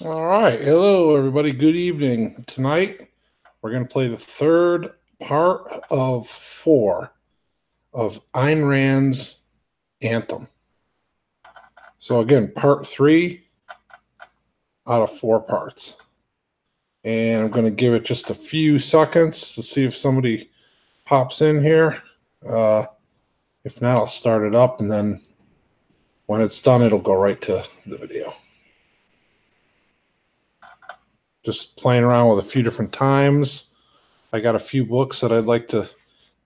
All right. Hello, everybody. Good evening. Tonight, we're going to play the third part of 4 of Ayn Rand's Anthem. So, again, part 3 out of 4 parts. And I'm going to give it just a few seconds to see if somebody pops in here. If not, I'll start it up, and then when it's done, it'll go right to the video. Just playing around with a few different times. I got a few books that I'd like to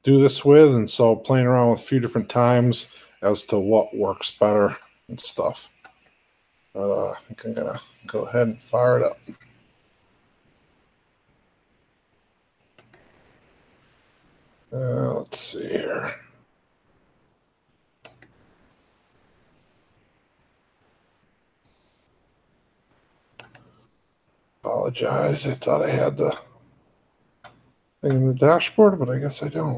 do this with, and so playing around with a few different times as to what works better and stuff. But I think I'm gonna go ahead and fire it up. Let's see here. Apologize, I thought I had the thing in the dashboard, but I guess I don't.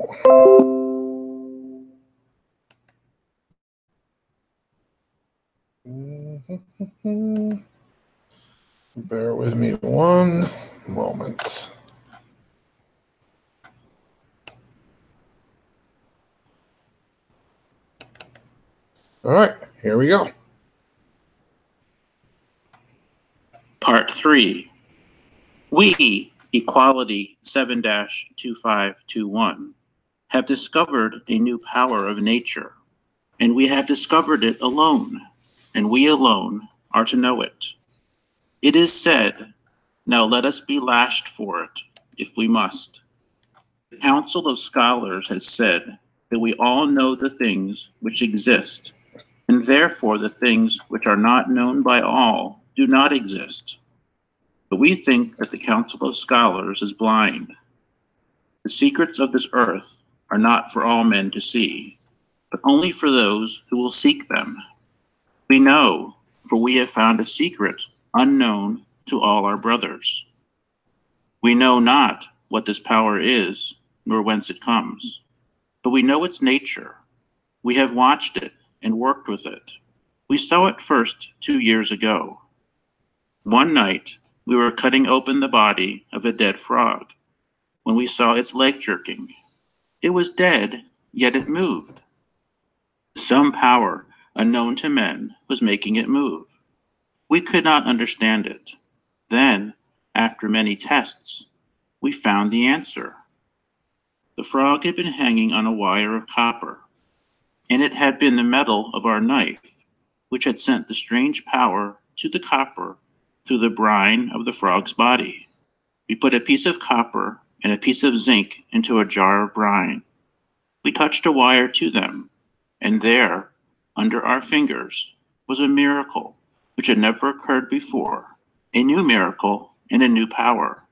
Bear with me one moment. All right, here we go. Part 3. We, Equality 7-2521, have discovered a new power of nature, and we have discovered it alone, and we alone are to know it. It is said, now let us be lashed for it, if we must. The Council of Scholars has said that we all know the things which exist, and therefore the things which are not known by all do not exist. But we think that the Council of Scholars is blind. The secrets of this earth are not for all men to see, but only for those who will seek them. We know, for we have found a secret unknown to all our brothers. We know not what this power is, nor whence it comes, but we know its nature. We have watched it and worked with it. We saw it first 2 years ago. One night, we were cutting open the body of a dead frog when we saw its leg jerking. It was dead, yet it moved. Some power unknown to men was making it move. We could not understand it. Then, after many tests, we found the answer. The frog had been hanging on a wire of copper, and it had been the metal of our knife, which had sent the strange power to the copper through the brine of the frog's body. We put a piece of copper and a piece of zinc into a jar of brine. We touched a wire to them, and there, under our fingers, was a miracle which had never occurred before, a new miracle and a new power.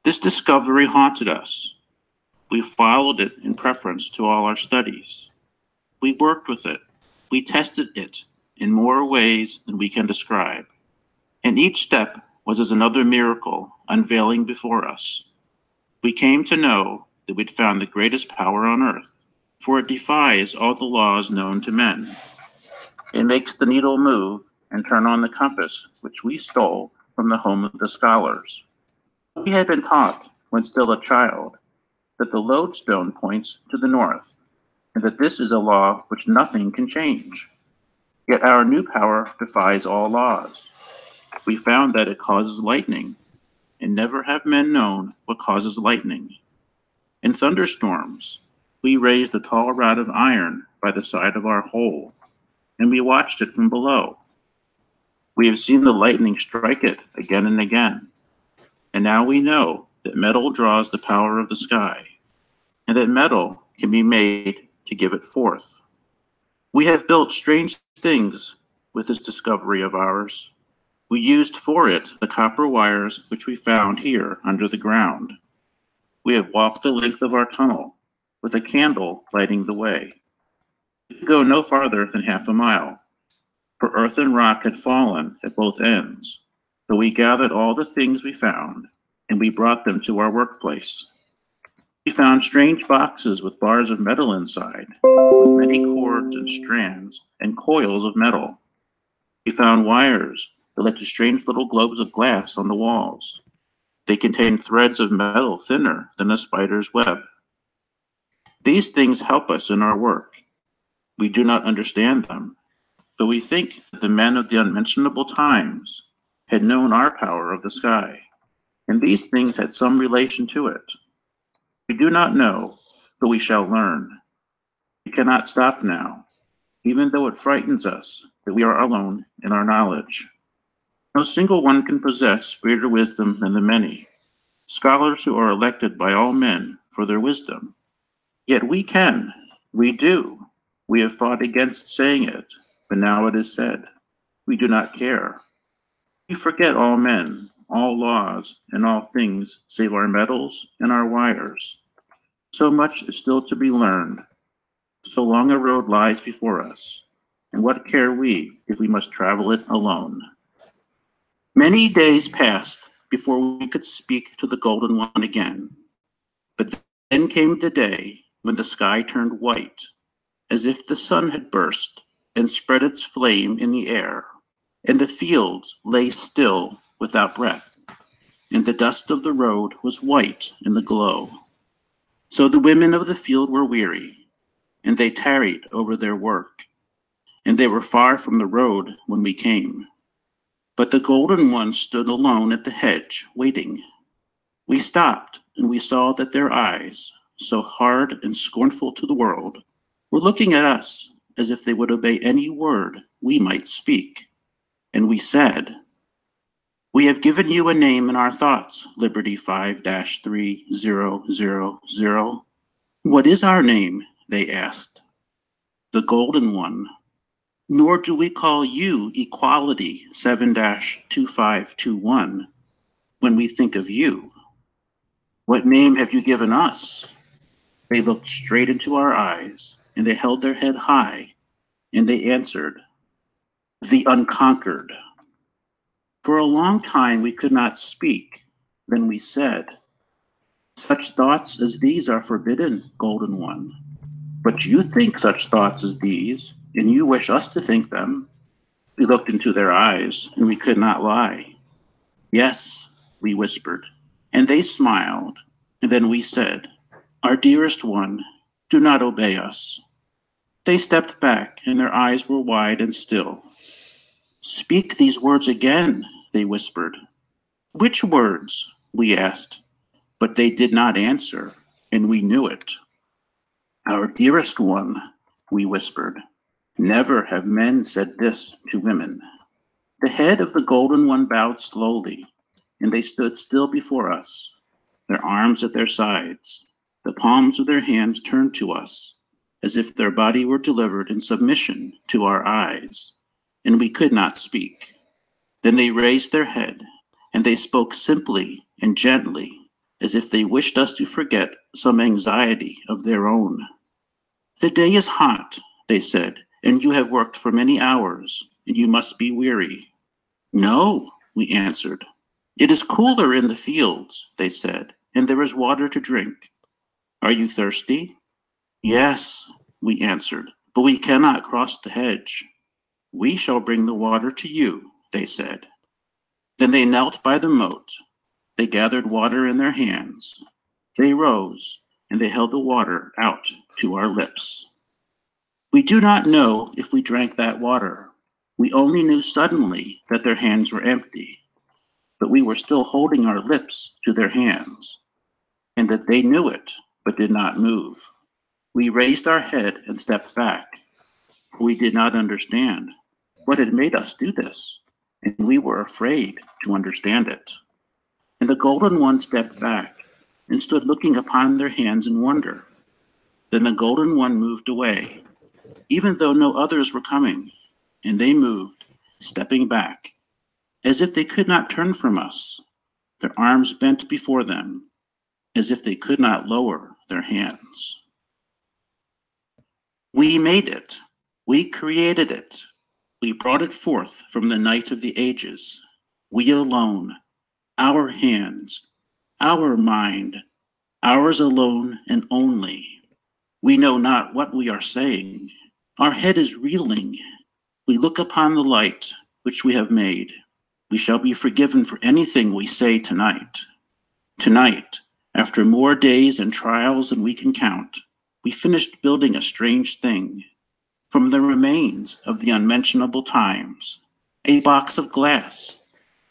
This discovery haunted us. We followed it in preference to all our studies. We worked with it. We tested it in more ways than we can describe. And each step was as another miracle unveiling before us. We came to know that we'd found the greatest power on earth, for it defies all the laws known to men. It makes the needle move and turn on the compass, which we stole from the home of the scholars. We had been taught, when still a child, that the lodestone points to the north, and that this is a law which nothing can change. Yet our new power defies all laws. We found that it causes lightning, and never have men known what causes lightning. In thunderstorms, we raised a tall rod of iron by the side of our hole, and we watched it from below. We have seen the lightning strike it again and again, and now we know that metal draws the power of the sky, and that metal can be made to give it forth. We have built strange things with this discovery of ours. We used for it the copper wires which we found here under the ground. We have walked the length of our tunnel, with a candle lighting the way. We could go no farther than half a mile, for earth and rock had fallen at both ends. So we gathered all the things we found, and we brought them to our workplace. We found strange boxes with bars of metal inside, with many cords and strands and coils of metal. We found wires They're like the strange little globes of glass on the walls. They contain threads of metal thinner than a spider's web. These things help us in our work. We do not understand them, but we think that the men of the unmentionable times had known our power of the sky, and these things had some relation to it. We do not know, but we shall learn. We cannot stop now, even though it frightens us that we are alone in our knowledge. No single one can possess greater wisdom than the many, scholars who are elected by all men for their wisdom. Yet we can, we do. We have fought against saying it, but now it is said. We do not care. We forget all men, all laws, and all things save our metals and our wires. So much is still to be learned. So long a road lies before us, and what care we if we must travel it alone? Many days passed before we could speak to the Golden One again. But then came the day when the sky turned white, as if the sun had burst and spread its flame in the air, and the fields lay still without breath, and the dust of the road was white in the glow. So the women of the field were weary, and they tarried over their work, and they were far from the road when we came. But the Golden One stood alone at the hedge, waiting. We stopped, and we saw that their eyes, so hard and scornful to the world, were looking at us as if they would obey any word we might speak. And we said, "We have given you a name in our thoughts, Liberty 5-3000. What is our name?" they asked. "The Golden One." "Nor do we call you Equality 7-2521 when we think of you. What name have you given us?" They looked straight into our eyes, and they held their head high, and they answered, "The Unconquered." For a long time we could not speak. Then we said, "Such thoughts as these are forbidden, Golden One. But you think such thoughts as these, and you wish us to think them." We looked into their eyes, and we could not lie. "Yes," we whispered, and they smiled. And then we said, "Our dearest one, do not obey us." They stepped back, and their eyes were wide and still. "Speak these words again," they whispered. "Which words?" we asked. But they did not answer, and we knew it. "Our dearest one," we whispered. Never have men said this to women. The head of the Golden One bowed slowly, and they stood still before us, their arms at their sides, the palms of their hands turned to us, as if their body were delivered in submission to our eyes, and we could not speak. Then they raised their head, and they spoke simply and gently, as if they wished us to forget some anxiety of their own. "The day is hot," they said, "and you have worked for many hours, and you must be weary." "No," we answered. "It is cooler in the fields," they said, "and there is water to drink. Are you thirsty?" "Yes," we answered, "but we cannot cross the hedge." "We shall bring the water to you," they said. Then they knelt by the moat. They gathered water in their hands. They rose, and they held the water out to our lips. We do not know if we drank that water. We only knew suddenly that their hands were empty, but we were still holding our lips to their hands, and that they knew it, but did not move. We raised our head and stepped back. We did not understand what had made us do this, and we were afraid to understand it. And the Golden One stepped back and stood looking upon their hands in wonder. Then the Golden One moved away, even though no others were coming, and they moved, stepping back, as if they could not turn from us, their arms bent before them, as if they could not lower their hands. We made it. We created it. We brought it forth from the night of the ages. We alone, our hands, our mind, ours alone and only. We know not what we are saying. Our head is reeling. We look upon the light which we have made. We shall be forgiven for anything we say tonight. Tonight, after more days and trials than we can count, we finished building a strange thing. From the remains of the unmentionable times, a box of glass,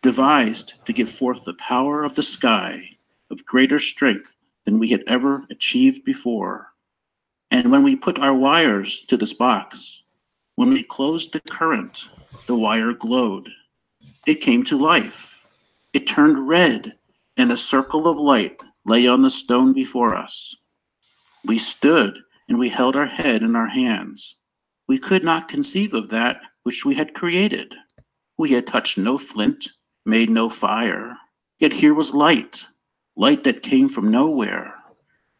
devised to give forth the power of the sky of greater strength than we had ever achieved before. And when we put our wires to this box, when we closed the current, the wire glowed. It came to life. It turned red, and a circle of light lay on the stone before us. We stood, and we held our head in our hands. We could not conceive of that which we had created. We had touched no flint, made no fire. Yet here was light, light that came from nowhere,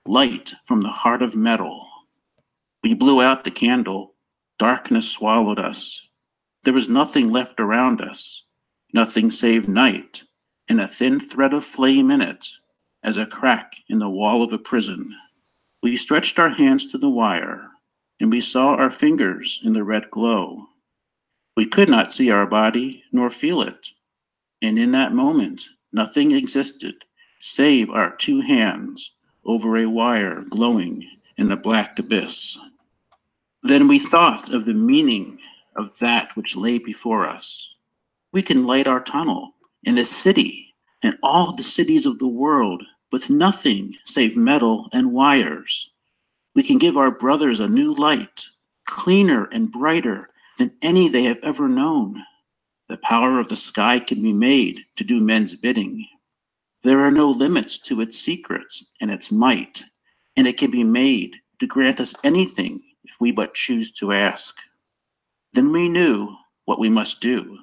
light from the heart of metal. We blew out the candle. Darkness swallowed us. There was nothing left around us, nothing save night, and a thin thread of flame in it, as a crack in the wall of a prison. We stretched our hands to the wire, and we saw our fingers in the red glow. We could not see our body nor feel it, and in that moment nothing existed save our two hands over a wire glowing in the black abyss. Then we thought of the meaning of that which lay before us. We can light our tunnel in the city and all the cities of the world with nothing save metal and wires. We can give our brothers a new light, cleaner and brighter than any they have ever known. The power of the sky can be made to do men's bidding. There are no limits to its secrets and its might, and it can be made to grant us anything if we but choose to ask. Then we knew what we must do.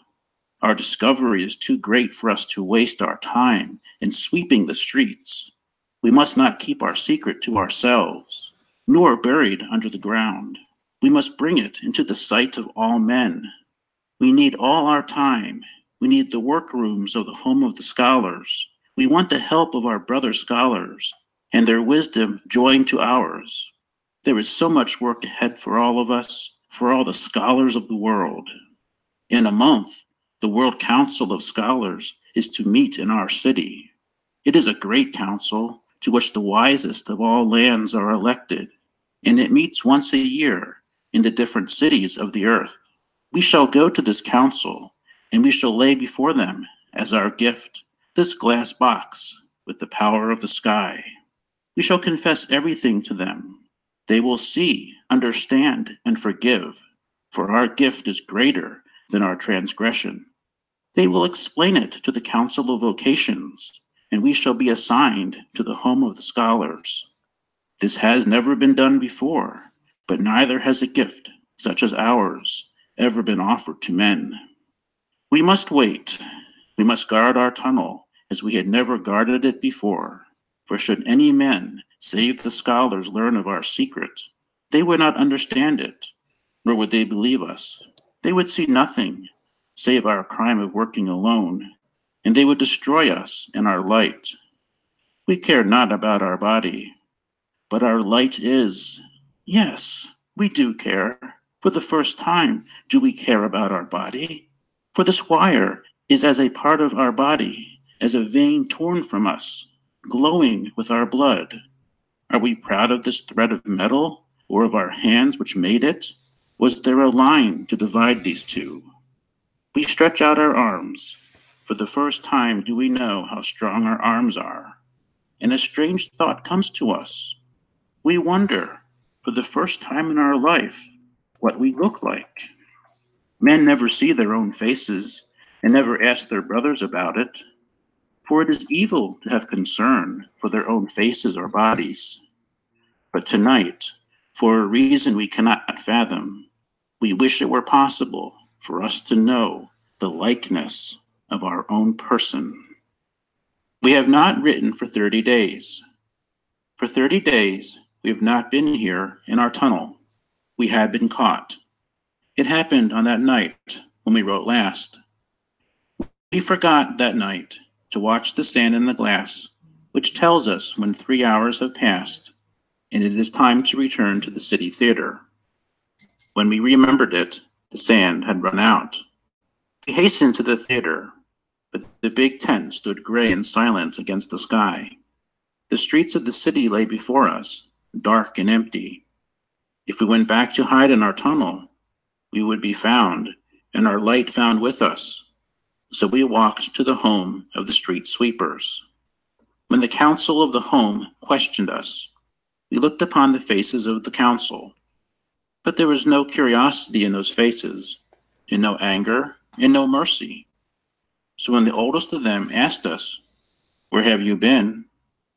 Our discovery is too great for us to waste our time in sweeping the streets. We must not keep our secret to ourselves, nor buried under the ground. We must bring it into the sight of all men. We need all our time. We need the workrooms of the home of the scholars. We want the help of our brother scholars and their wisdom joined to ours. There is so much work ahead for all of us, for all the scholars of the world. In a month, the World Council of Scholars is to meet in our city. It is a great council to which the wisest of all lands are elected, and it meets once a year in the different cities of the earth. We shall go to this council, and we shall lay before them as our gift this glass box with the power of the sky. We shall confess everything to them. They will see, understand, and forgive, for our gift is greater than our transgression. They will explain it to the Council of Vocations, and we shall be assigned to the home of the scholars. This has never been done before, but neither has a gift, such as ours, ever been offered to men. We must wait. We must guard our tunnel as we had never guarded it before, for should any men save the scholars learn of our secret, they would not understand it, nor would they believe us. They would see nothing save our crime of working alone, and they would destroy us and our light. We care not about our body, but our light is. Yes, we do care. For the first time do we care about our body. For this wire is as a part of our body, as a vein torn from us, glowing with our blood. Are we proud of this thread of metal, or of our hands which made it? Was there a line to divide these two? We stretch out our arms. For the first time do we know how strong our arms are. And a strange thought comes to us. We wonder, for the first time in our life, what we look like. Men never see their own faces, and never ask their brothers about it. For it is evil to have concern for their own faces or bodies. But tonight, for a reason we cannot fathom, we wish it were possible for us to know the likeness of our own person. We have not written for 30 days. For 30 days, we have not been here in our tunnel. We have been caught. It happened on that night when we wrote last. We forgot that night to watch the sand in the glass, which tells us when 3 hours have passed, and it is time to return to the city theater. When we remembered it, the sand had run out. We hastened to the theater. but the big tent stood gray and silent against the sky. The streets of the city lay before us, dark and empty. If we went back to hide in our tunnel, we would be found, and our light found with us. So we walked to the home of the street sweepers. When the council of the home questioned us, we looked upon the faces of the council, but there was no curiosity in those faces, and no anger, and no mercy. So when the oldest of them asked us, "Where have you been?"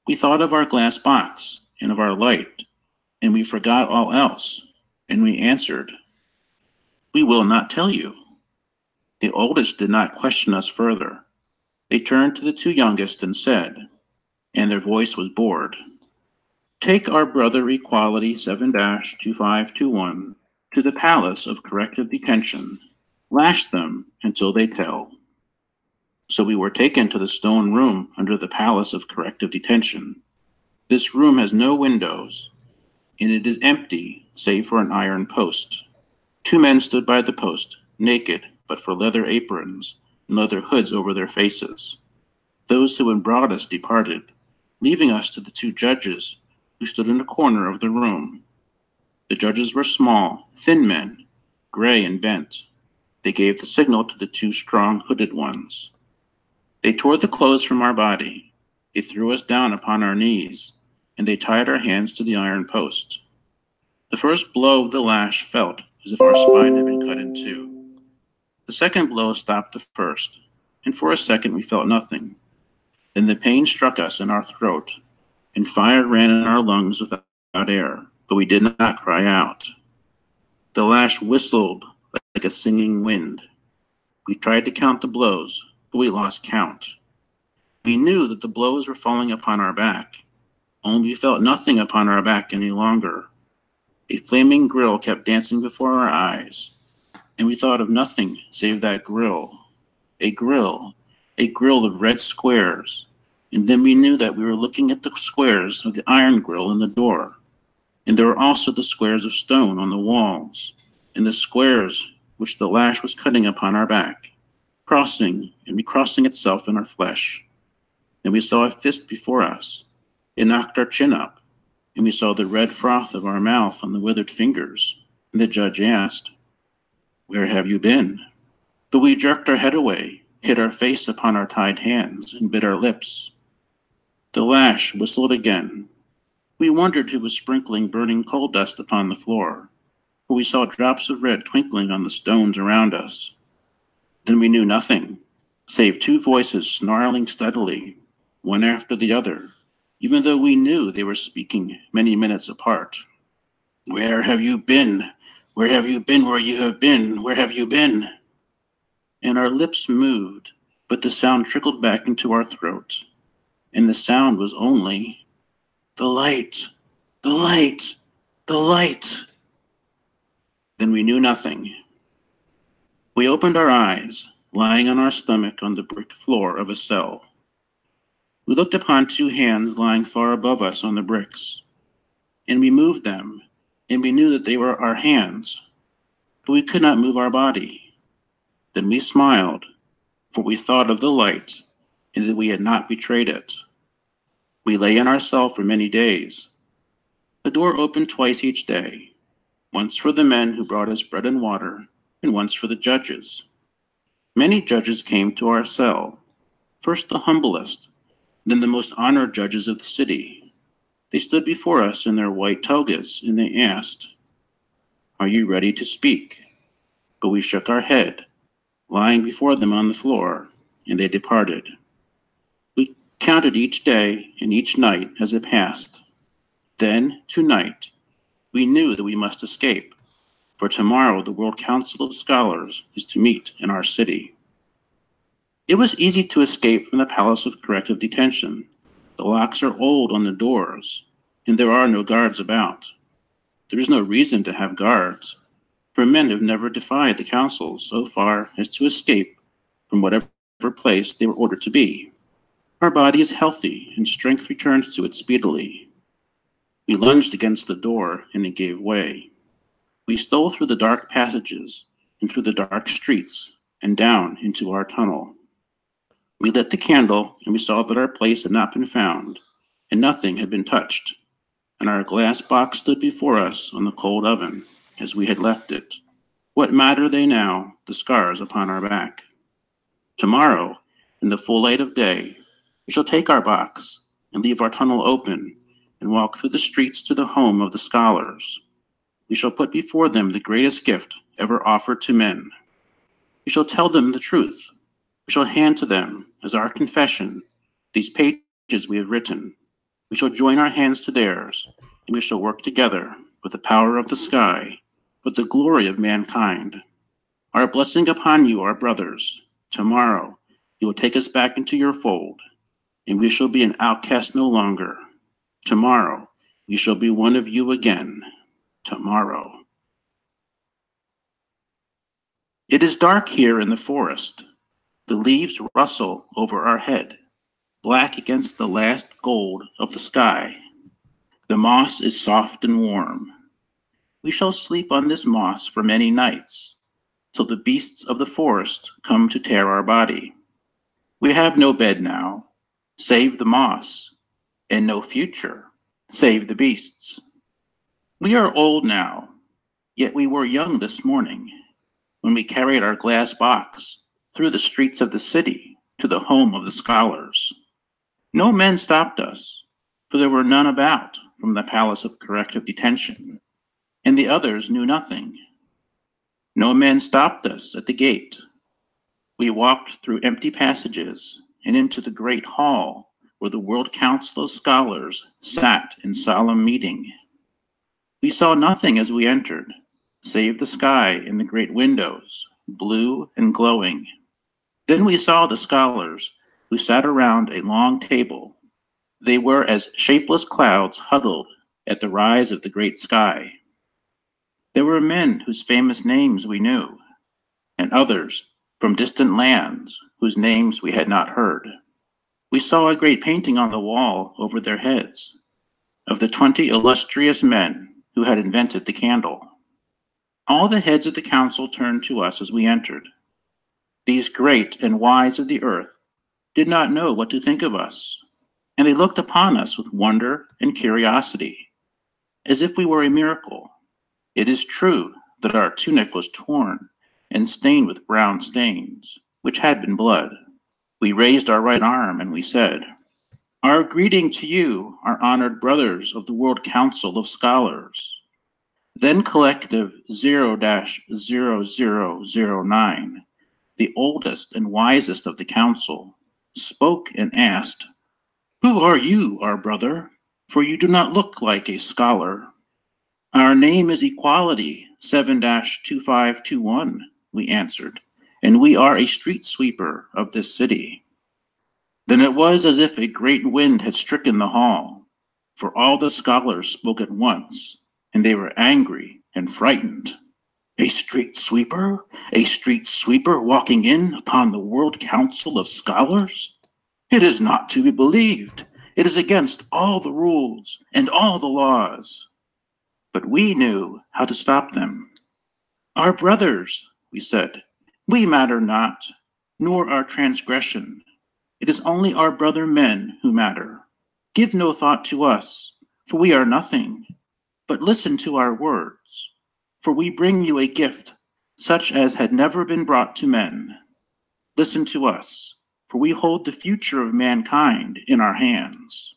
we thought of our glass box and of our light, and we forgot all else, and we answered, "We will not tell you." The oldest did not question us further. They turned to the two youngest and said, and their voice was bored, "Take our brother Equality 7-2521 to the Palace of Corrective Detention. Lash them until they tell." So we were taken to the stone room under the Palace of Corrective Detention. This room has no windows, and it is empty save for an iron post. Two men stood by the post, naked but for leather aprons and leather hoods over their faces. Those who had brought us departed, leaving us to the two judges who stood in a corner of the room. The judges were small, thin men, gray and bent. They gave the signal to the two strong, hooded ones. They tore the clothes from our body. They threw us down upon our knees, and they tied our hands to the iron post. The first blow of the lash felt as if our spine had been cut in two. The second blow stopped the first, and for a second we felt nothing. Then the pain struck us in our throat, and fire ran in our lungs without air, but we did not cry out. The lash whistled like a singing wind. We tried to count the blows, but we lost count. We knew that the blows were falling upon our back, only we felt nothing upon our back any longer. A flaming grill kept dancing before our eyes, and we thought of nothing save that grill. A grill of red squares, and then we knew that we were looking at the squares of the iron grill in the door, and there were also the squares of stone on the walls, and the squares which the lash was cutting upon our back, crossing and recrossing itself in our flesh. Then we saw a fist before us. It knocked our chin up, and we saw the red froth of our mouth on the withered fingers, and the judge asked, "Where have you been?" But we jerked our head away, hid our face upon our tied hands, and bit our lips. The lash whistled again. We wondered who was sprinkling burning coal dust upon the floor, for we saw drops of red twinkling on the stones around us. Then we knew nothing, save two voices snarling steadily, one after the other, even though we knew they were speaking many minutes apart. "Where have you been? Where have you been where you have been? Where have you been?" And our lips moved, but the sound trickled back into our throat. And the sound was only, "The light, the light, the light." Then we knew nothing. We opened our eyes, lying on our stomach on the brick floor of a cell. We looked upon two hands lying far above us on the bricks, and we moved them, and we knew that they were our hands, but we could not move our body. Then we smiled, for we thought of the light, and that we had not betrayed it. We lay in our cell for many days. The door opened twice each day, once for the men who brought us bread and water, and once for the judges. Many judges came to our cell, first the humblest, then the most honored judges of the city. They stood before us in their white togas, and they asked, "Are you ready to speak?" But we shook our head, lying before them on the floor, and they departed. We counted each day and each night as it passed. Then, tonight, we knew that we must escape, for tomorrow the World Council of Scholars is to meet in our city. It was easy to escape from the Palace of Corrective Detention. The locks are old on the doors, and there are no guards about. There is no reason to have guards, for men have never defied the council so far as to escape from whatever place they were ordered to be. Our body is healthy, and strength returns to it speedily. We lunged against the door, and it gave way. We stole through the dark passages, and through the dark streets, and down into our tunnel. We lit the candle, and we saw that our place had not been found, and nothing had been touched, and our glass box stood before us on the cold oven, as we had left it. What matter they now, the scars upon our back? Tomorrow, in the full light of day, we shall take our box and leave our tunnel open and walk through the streets to the home of the scholars. We shall put before them the greatest gift ever offered to men. We shall tell them the truth. We shall hand to them, as our confession, these pages we have written. We shall join our hands to theirs, and we shall work together with the power of the sky, with the glory of mankind. Our blessing upon you, our brothers. Tomorrow, you will take us back into your fold, and we shall be an outcast no longer. Tomorrow, we shall be one of you again. Tomorrow. It is dark here in the forest. The leaves rustle over our head, black against the last gold of the sky. The moss is soft and warm. We shall sleep on this moss for many nights, till the beasts of the forest come to tear our body. We have no bed now, save the moss, and no future, save the beasts. We are old now, yet we were young this morning, when we carried our glass box through the streets of the city to the home of the scholars. No men stopped us, for there were none about from the palace of corrective detention, and the others knew nothing. No men stopped us at the gate. We walked through empty passages and into the great hall where the World Council of Scholars sat in solemn meeting. We saw nothing as we entered, save the sky and the great windows, blue and glowing. Then we saw the scholars, who sat around a long table. They were as shapeless clouds huddled at the rise of the great sky. There were men whose famous names we knew, and others from distant lands whose names we had not heard. We saw a great painting on the wall over their heads of the 20 illustrious men who had invented the candle. All the heads of the council turned to us as we entered. These great and wise of the earth did not know what to think of us, and they looked upon us with wonder and curiosity, as if we were a miracle. It is true that our tunic was torn and stained with brown stains, which had been blood. We raised our right arm and we said, "Our greeting to you, our honored brothers of the World Council of Scholars." Then Collective 0-0009, the oldest and wisest of the council, spoke and asked, "Who are you, our brother? For you do not look like a scholar." "Our name is Equality 7-2521, we answered, "and we are a street sweeper of this city." Then it was as if a great wind had stricken the hall, for all the scholars spoke at once, and they were angry and frightened. "A street sweeper? A street sweeper walking in upon the World Council of Scholars? It is not to be believed. It is against all the rules and all the laws." But we knew how to stop them. "Our brothers," we said, "we matter not, nor our transgression. It is only our brother men who matter. Give no thought to us, for we are nothing, but listen to our words, for we bring you a gift such as had never been brought to men. Listen to us, for we hold the future of mankind in our hands."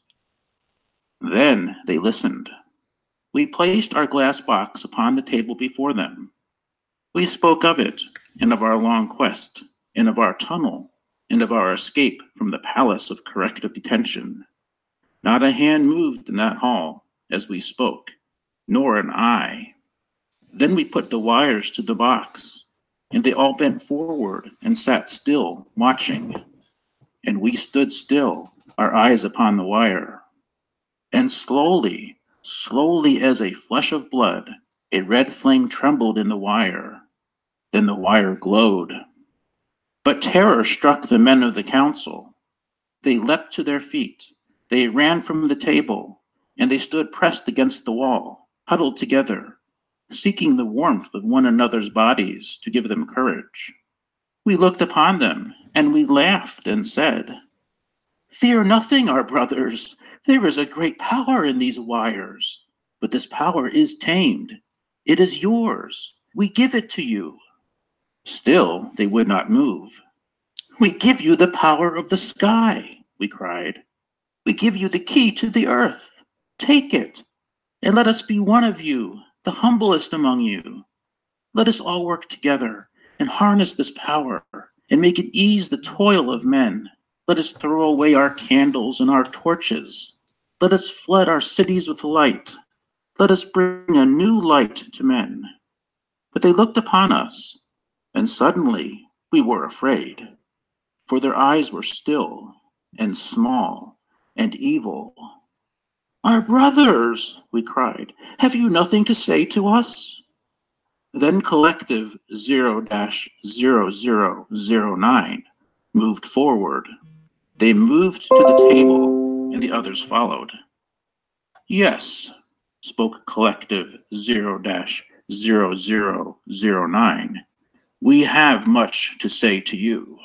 Then they listened. We placed our glass box upon the table before them. We spoke of it, and of our long quest, and of our tunnel, and of our escape from the palace of corrective detention. Not a hand moved in that hall as we spoke, nor an eye. Then we put the wires to the box, and they all bent forward and sat still, watching. And we stood still, our eyes upon the wire. And slowly as a flush of blood, a red flame trembled in the wire. Then the wire glowed. But terror struck the men of the council. They leapt to their feet. They ran from the table, and they stood pressed against the wall, huddled together, seeking the warmth of one another's bodies to give them courage. We looked upon them, And we laughed and said, "Fear nothing, our brothers. There is a great power in these wires, but this power is tamed. It is yours. We give it to you." Still, they would not move. "We give you the power of the sky," we cried. "We give you the key to the earth. Take it, and let us be one of you, the humblest among you. Let us all work together and harness this power and make it ease the toil of men. Let us throw away our candles and our torches. Let us flood our cities with light. Let us bring a new light to men." But they looked upon us, and suddenly we were afraid, for their eyes were still and small and evil. "Our brothers," we cried, "have you nothing to say to us?" Then Collective 0-0009 moved forward. They moved to the table, and the others followed. "Yes," spoke Collective 0-0009, "we have much to say to you."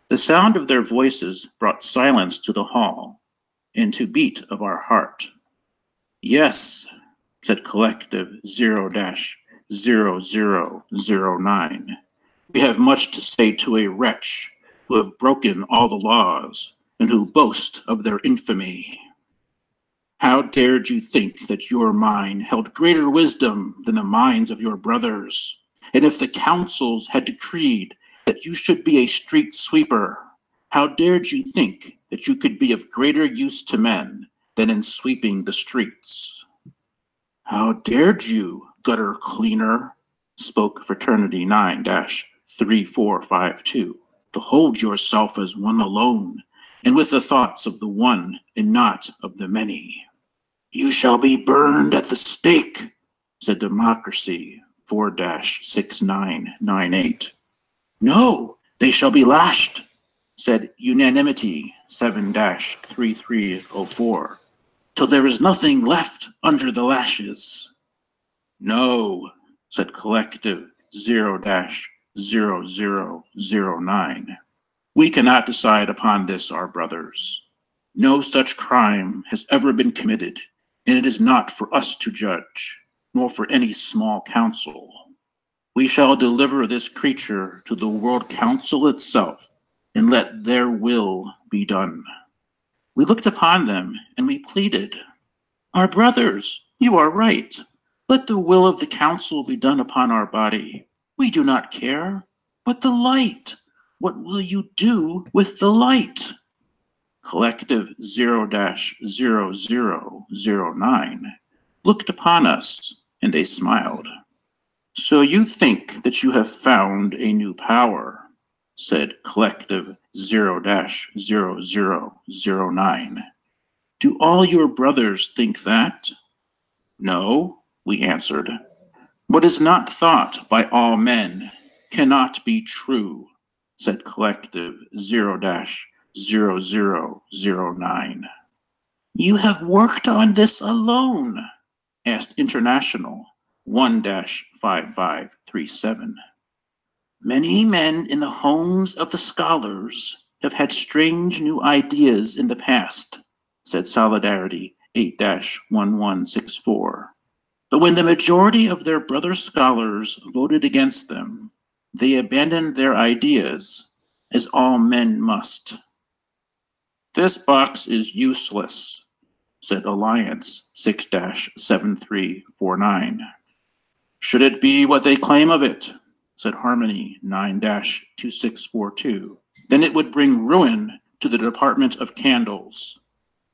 The sound of their voices brought silence to the hall and to beat of our heart. "Yes," said Collective 0-0009, "we have much to say to a wretch who have broken all the laws and who boast of their infamy. How dared you think that your mind held greater wisdom than the minds of your brothers? And if the councils had decreed that you should be a street sweeper, how dared you think that you could be of greater use to men than in sweeping the streets? How dared you, gutter cleaner," spoke Fraternity 9-3452, "to hold yourself as one alone, and with the thoughts of the one and not of the many? You shall be burned at the stake," said Democracy 4-6998. "No, they shall be lashed," said Unanimity 7-3304, "till there is nothing left under the lashes." "No," said Collective 0-0009, "we cannot decide upon this, our brothers. No such crime has ever been committed, and it is not for us to judge, nor for any small council. We shall deliver this creature to the World Council itself, and let their will be done." We looked upon them, and we pleaded, "Our brothers, you are right. Let the will of the council be done upon our body. We do not care. But the light, what will you do with the light?" Collective 0-0009 looked upon us, and they smiled. "So you think that you have found a new power," said Collective 0-0009. "Do all your brothers think that?" "No," we answered. "What is not thought by all men cannot be true," said Collective 0-0009. "You have worked on this alone?" asked International 1-5537. "Many men in the homes of the scholars have had strange new ideas in the past," said Solidarity 8-1164. "But when the majority of their brother scholars voted against them, they abandoned their ideas, as all men must." "This box is useless," said Alliance 6-7349. "Should it be what they claim of it," said Harmony 9-2642, "then it would bring ruin to the Department of Candles.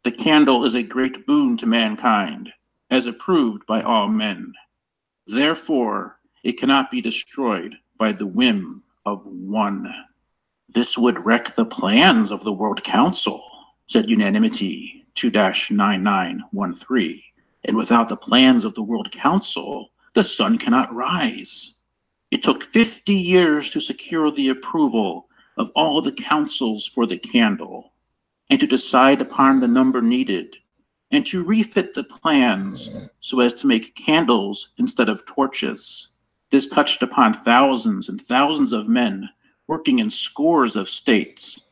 The candle is a great boon to mankind, as approved by all men. Therefore, it cannot be destroyed by the whim of one." "This would wreck the plans of the World Council," said Unanimity 2-9913. "And without the plans of the World Council, the sun cannot rise. It took 50 years to secure the approval of all the councils for the candle, and to decide upon the number needed, and to refit the plans so as to make candles instead of torches. This touched upon thousands and thousands of men working in scores of states.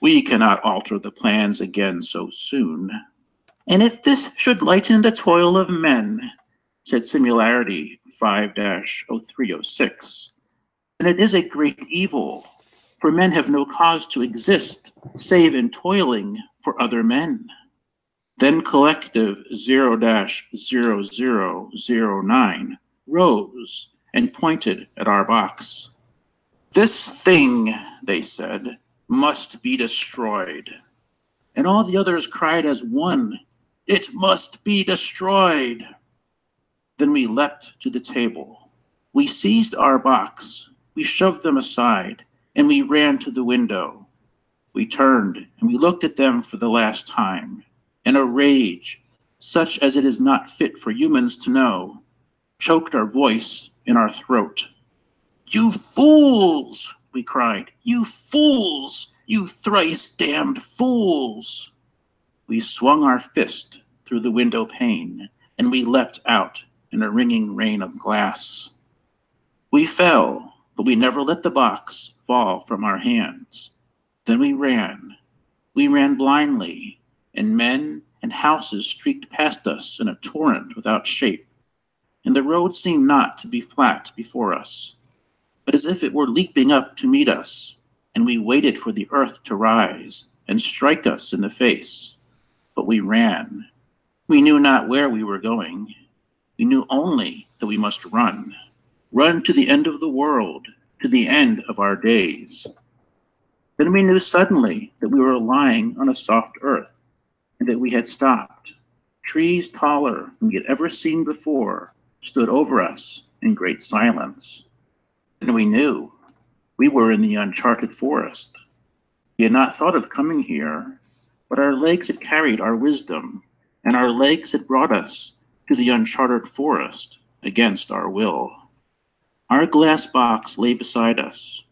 We cannot alter the plans again so soon. And if this should lighten the toil of men, said Similarity 5-0306, then it is a great evil, for men have no cause to exist, save in toiling for other men. Then Collective 0-0009 rose and pointed at our box. This thing, they said, must be destroyed. And all the others cried as one, it must be destroyed. Then we leapt to the table. We seized our box, we shoved them aside, and we ran to the window. We turned and we looked at them for the last time, and a rage, such as it is not fit for humans to know, choked our voice in our throat. You fools, we cried, you fools, you thrice damned fools. We swung our fist through the window pane, and we leapt out in a ringing rain of glass. We fell, but we never let the box fall from our hands. Then we ran blindly, and men and houses streaked past us in a torrent without shape, and the road seemed not to be flat before us, but as if it were leaping up to meet us, and we waited for the earth to rise and strike us in the face. But we ran. We knew not where we were going. We knew only that we must run to the end of the world, to the end of our days. Then we knew suddenly that we were lying on a soft earth, and that we had stopped. Trees taller than we had ever seen before stood over us in great silence. And we knew we were in the uncharted forest. We had not thought of coming here, but our legs had carried our wisdom, and our legs had brought us to the uncharted forest against our will. Our glass box lay beside us.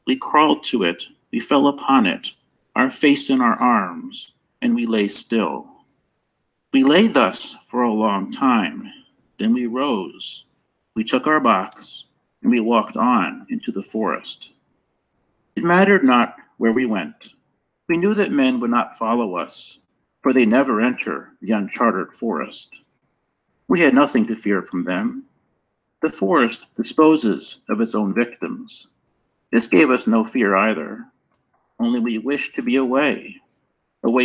We crawled to it, we fell upon it, our face in our arms, and we lay still. We lay thus for a long time. Then we rose. We took our box, and we walked on into the forest. It mattered not where we went. We knew that men would not follow us, for they never enter the uncharted forest. We had nothing to fear from them. The forest disposes of its own victims. This gave us no fear either, only we wished to be away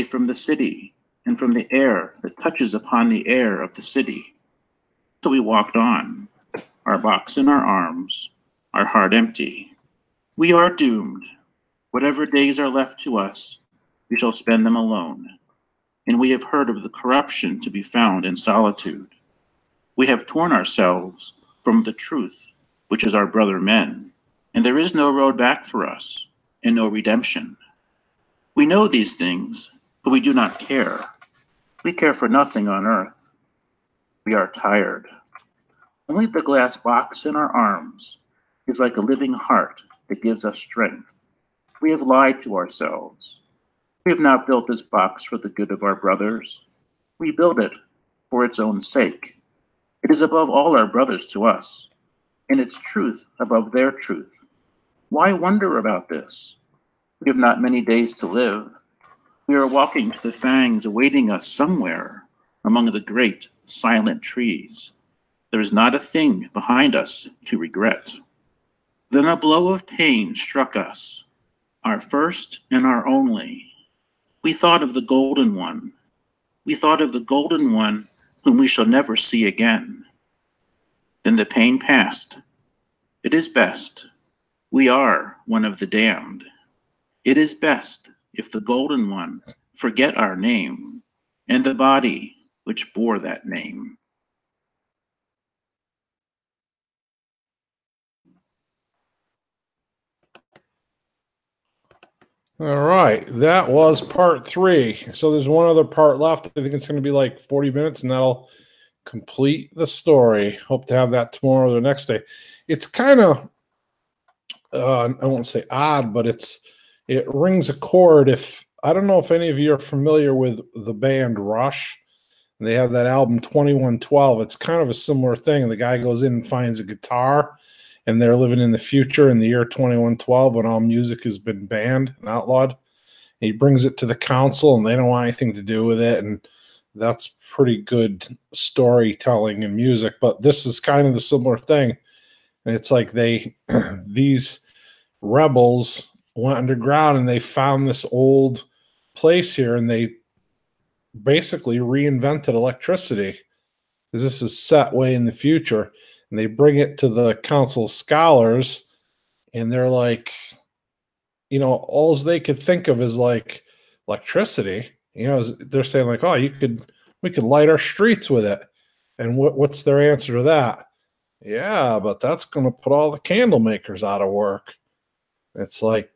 from the city and from the air that touches upon the air of the city. So we walked on, our box in our arms, our heart empty. We are doomed. Whatever days are left to us, we shall spend them alone. And we have heard of the corruption to be found in solitude. We have torn ourselves from the truth, which is our brother men, and there is no road back for us, and no redemption. We know these things, but we do not care. We care for nothing on earth. We are tired. Only the glass box in our arms is like a living heart that gives us strength. We have lied to ourselves. We have not built this box for the good of our brothers. We build it for its own sake. It is above all our brothers to us, and its truth above their truth. Why wonder about this? We have not many days to live. We are walking to the fangs awaiting us somewhere among the great silent trees. There is not a thing behind us to regret. Then a blow of pain struck us, our first and our only. We thought of the golden one. We thought of the golden one whom we shall never see again. Then the pain passed. It is best. We are one of the damned. It is best if the golden one forget our name and the body which bore that name. All right, that was part 3. So there's one other part left. I think it's going to be like 40 minutes, and that'll complete the story. Hope to have that tomorrow or the next day. It's kind of, I won't say odd, but it rings a chord. I don't know if any of you are familiar with the band Rush. They have that album 2112. It's kind of a similar thing. The guy goes in and finds a guitar, and they're living in the future in the year 2112 when all music has been banned and outlawed. And he brings it to the council, and they don't want anything to do with it, and that's pretty good storytelling in music. But this is kind of the similar thing. And it's like these rebels went underground and they found this old place here, and they basically reinvented electricity, because this is set way in the future. And they bring it to the council scholars, and they're like, all they could think of is like electricity. They're saying like, oh, we could light our streets with it. And what's their answer to that? Yeah, but that's going to put all the candle makers out of work. It's like,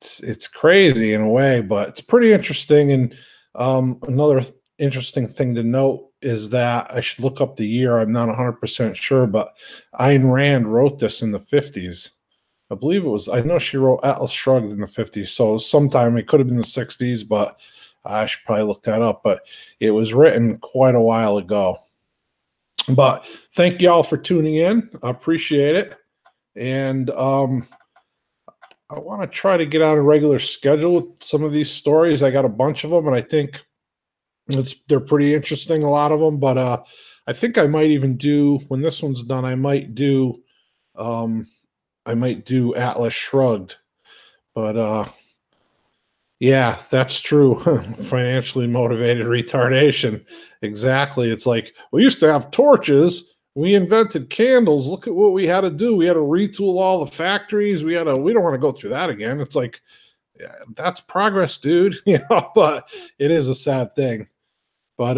it's crazy in a way, but it's pretty interesting. And another interesting thing to note is that I should look up the year. I'm not 100% sure, but Ayn Rand wrote this in the 50s. I believe it was, I know she wrote Atlas Shrugged in the 50s. So sometime it could have been the 60s, but I should probably look that up. But it was written quite a while ago. But thank y'all for tuning in. I appreciate it. And I want to try to get on a regular schedule with some of these stories. I got a bunch of them, and I think they're pretty interesting, a lot of them. But I think I might even do, when this one's done, I might do Atlas Shrugged. But yeah, that's true. Financially motivated retardation. Exactly. It's like, we used to have torches. We invented candles. Look at what we had to do. We had to retool all the factories. We don't want to go through that again. It's like, yeah, that's progress, dude. But it is a sad thing. But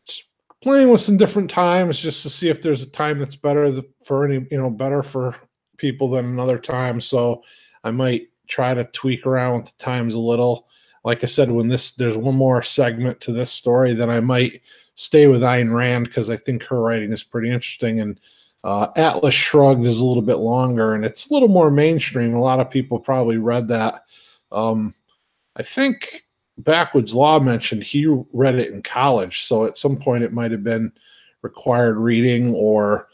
just playing with some different times just to see if there's a time that's better better for people than another time. So I might try to tweak around with the times a little. Like I said, when there's one more segment to this story, then I might stay with Ayn Rand, because I think her writing is pretty interesting. And Atlas Shrugged is a little bit longer, and it's a little more mainstream. A lot of people probably read that. I think Backwoods Law mentioned he read it in college, so at some point it might have been required reading, or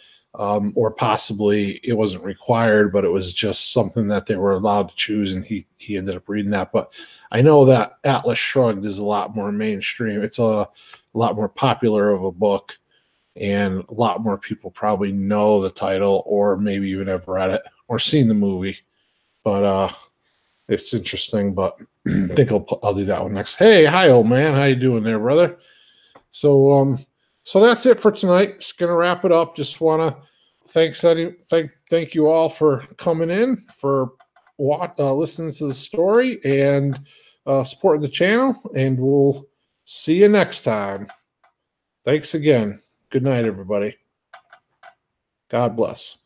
possibly it wasn't required, but it was just something that they were allowed to choose, and he ended up reading that. But I know that Atlas Shrugged is a lot more mainstream. It's a lot more popular of a book, and a lot more people probably know the title, or maybe even have read it or seen the movie. But it's interesting. But I think I'll do that one next. Hey, hi, old man. How you doing there, brother? So that's it for tonight. Just gonna wrap it up. Just want to thank you all for coming in, for listening to the story, and supporting the channel. And we'll see you next time. Thanks again. Good night, everybody. God bless.